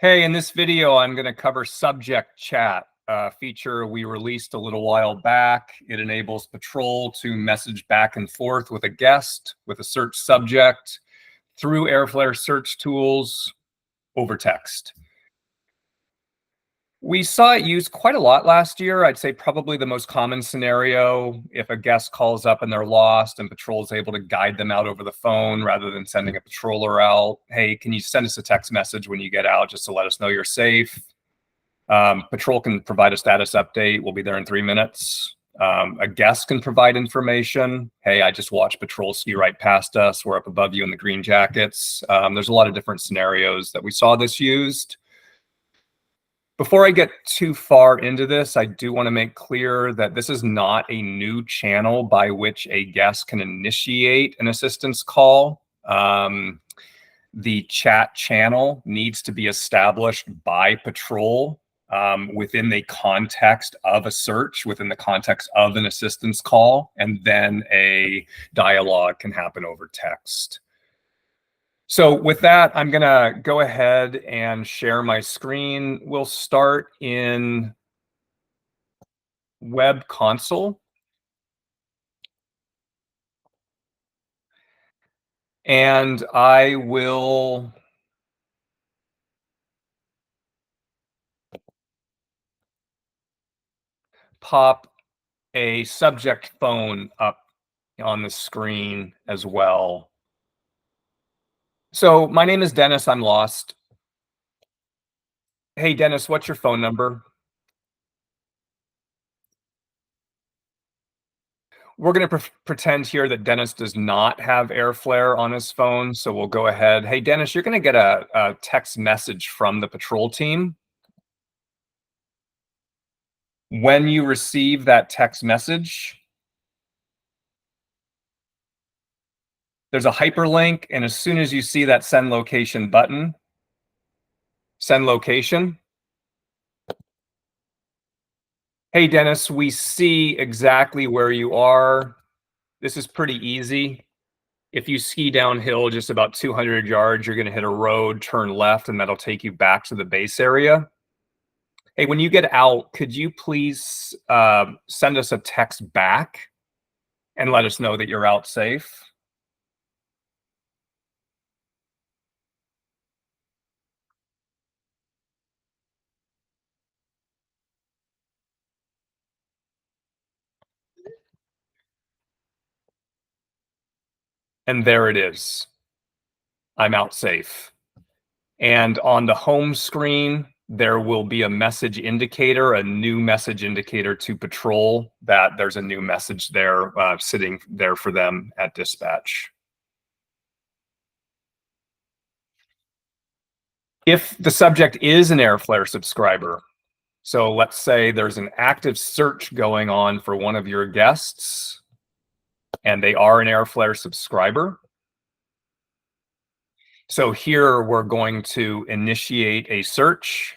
Hey, in this video, I'm going to cover Subject Chat, a feature we released a little while back. It enables Patrol to message back and forth with a guest, with a search subject, through Airflare search tools over text. We saw it used quite a lot last year. I'd say probably the most common scenario, if a guest calls up and they're lost and Patrol is able to guide them out over the phone rather than sending a patroller out. Hey, can you send us a text message when you get out just to let us know you're safe? Patrol can provide a status update. We'll be there in 3 minutes. A guest can provide information. Hey, I just watched Patrol ski right past us. We're up above you in the green jackets. There's a lot of different scenarios that we saw this used. Before I get too far into this, I do want to make clear that this is not a new channel by which a guest can initiate an assistance call. The chat channel needs to be established by Patrol within the context of a search, within the context of an assistance call, and then a dialogue can happen over text. So with that, I'm going to go ahead and share my screen. We'll start in Web Console. And I will pop a subject phone up on the screen as well. So my name is Dennis. I'm lost. Hey, Dennis, what's your phone number? We're going to pretend here that Dennis does not have Airflare on his phone. So we'll go ahead. Hey, Dennis, you're going to get a text message from the Patrol team. When you receive that text message, there's a hyperlink, and as soon as you see that send location button, send location. Hey, Dennis, we see exactly where you are. This is pretty easy. If you ski downhill just about 200 yards, you're going to hit a road, turn left, and that'll take you back to the base area. Hey, when you get out, could you please send us a text back and let us know that you're out safe? And there it is. I'm out safe. And on the home screen, there will be a message indicator, a new message indicator to Patrol that there's a new message there sitting there for them at dispatch. If the subject is an Airflare subscriber, so let's say there's an active search going on for one of your guests and they are an Airflare subscriber. So here we're going to initiate a search.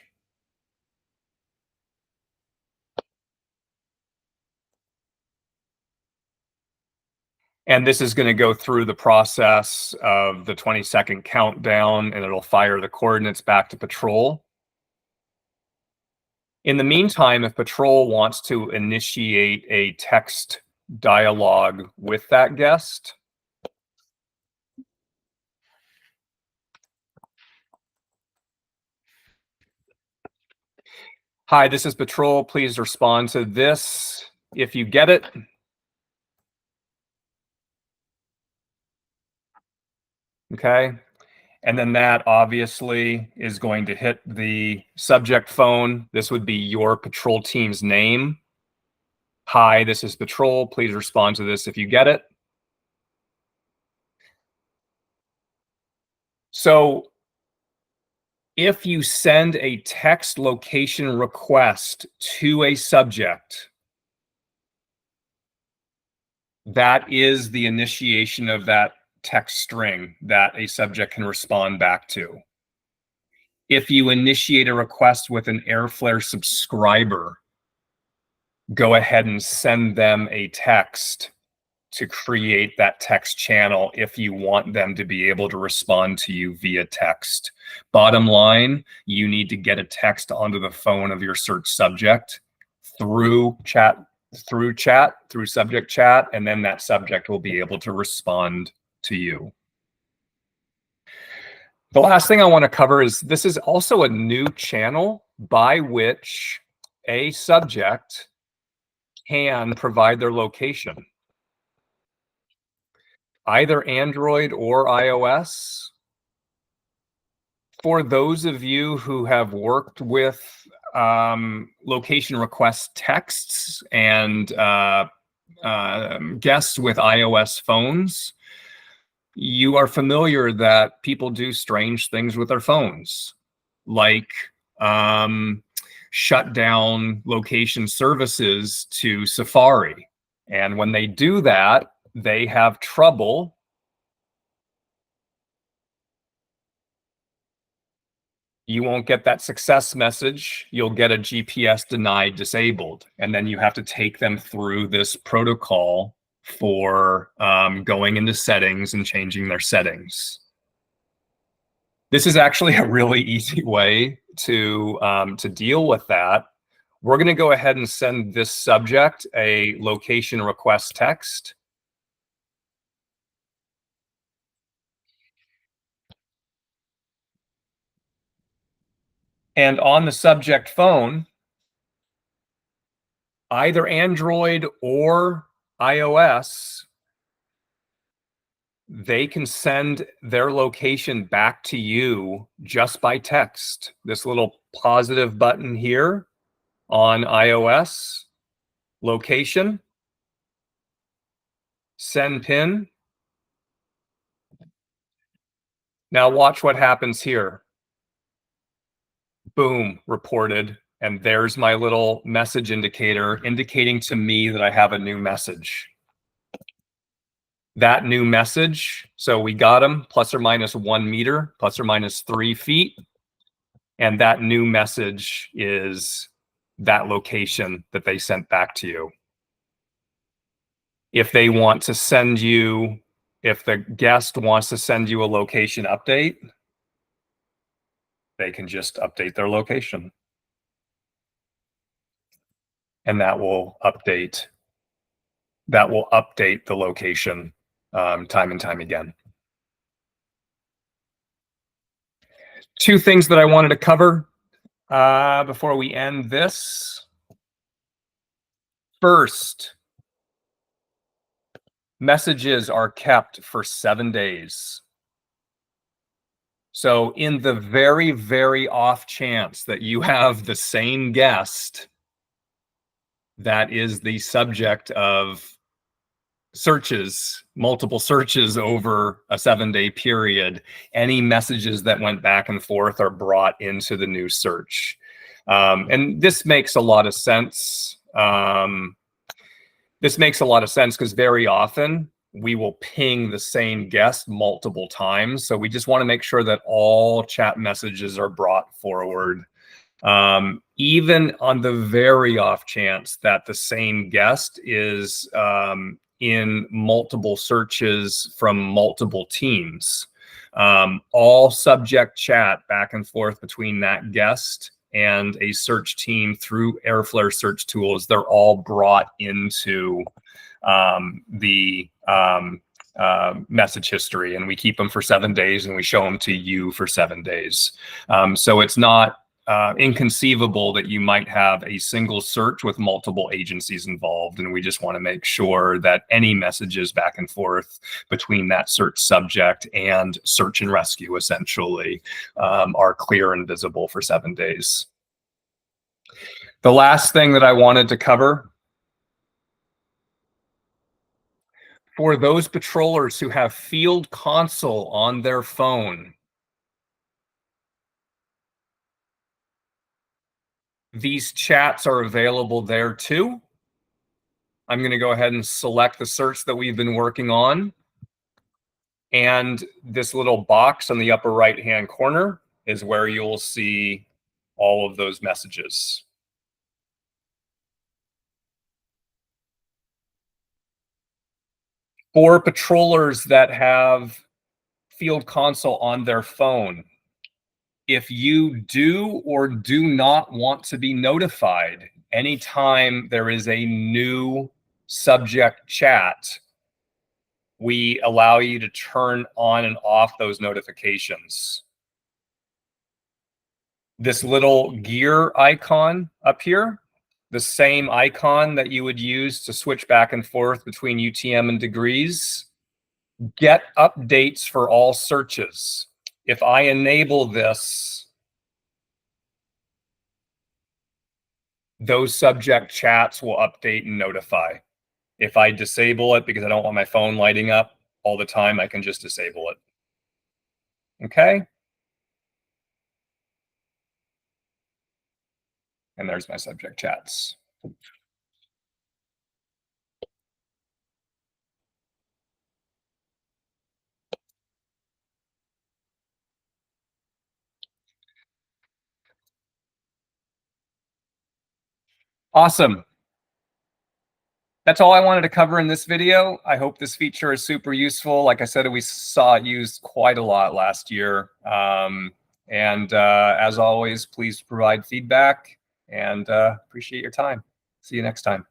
And this is going to go through the process of the 20-second countdown, and it'll fire the coordinates back to Patrol. In the meantime, if Patrol wants to initiate a text dialogue with that guest, hi, this is Patrol. Please respond to this if you get it. Okay. And then that obviously is going to hit the subject phone. This would be your Patrol team's name. Hi, this is Patrol. Please respond to this if you get it. So if you send a text location request to a subject, that is the initiation of that text string that a subject can respond back to. If you initiate a request with an Airflare subscriber, go ahead and send them a text to create that text channel if you want them to be able to respond to you via text. Bottom line, you need to get a text onto the phone of your search subject through subject chat, and then that subject will be able to respond to you. The last thing I want to cover is this is also a new channel by which a subject can provide their location. Either Android or iOS. For those of you who have worked with location request texts and guests with iOS phones, you are familiar that people do strange things with their phones, like shut down location services to Safari. And when they do that, they have trouble you won't get that success message. You'll get a GPS denied disabled. And then you have to take them through this protocol for going into settings and changing their settings. This is actually a really easy way to deal with that. We're going to go ahead and send this subject a location request text. And on the subject phone, either Android or iOS, they can send their location back to you just by text. This little positive button here on iOS, location, send pin. Now watch what happens here. Boom, reported. And there's my little message indicator indicating to me that I have a new message. That new message, so we got them plus or minus 1 meter, plus or minus 3 feet. And that new message is that location that they sent back to you. If they want to send you, if the guest wants to send you a location update, they can just update their location. And that will update the location time and time again. Two things that I wanted to cover before we end this. First, messages are kept for 7 days. So in the very, very off chance that you have the same guest that is the subject of searches, multiple searches over a 7-day period, any messages that went back and forth are brought into the new search. And this makes a lot of sense. This makes a lot of sense because very often we will ping the same guest multiple times. So we just want to make sure that all chat messages are brought forward. Even on the very off chance that the same guest is in multiple searches from multiple teams, all subject chat back and forth between that guest and a search team through Airflare search tools, they're all brought into the message history, and we keep them for 7 days and we show them to you for 7 days. So it's not inconceivable that you might have a single search with multiple agencies involved, and we just want to make sure that any messages back and forth between that search subject and search and rescue essentially are clear and visible for 7 days. The last thing that I wanted to cover, for those patrollers who have Field Console on their phone, these chats are available there too. I'm going to go ahead and select the search that we've been working on. And this little box on the upper right-hand corner is where you'll see all of those messages. For patrollers that have Field Console on their phone, if you do or do not want to be notified anytime there is a new subject chat, we allow you to turn on and off those notifications. This little gear icon up here, the same icon that you would use to switch back and forth between UTM and degrees, get updates for all searches. If I enable this, those subject chats will update and notify. If I disable it because I don't want my phone lighting up all the time, I can just disable it. Okay. And there's my subject chats. Awesome. That's all I wanted to cover in this video. I hope this feature is super useful. Like I said, we saw it used quite a lot last year. As always, please provide feedback and appreciate your time. See you next time.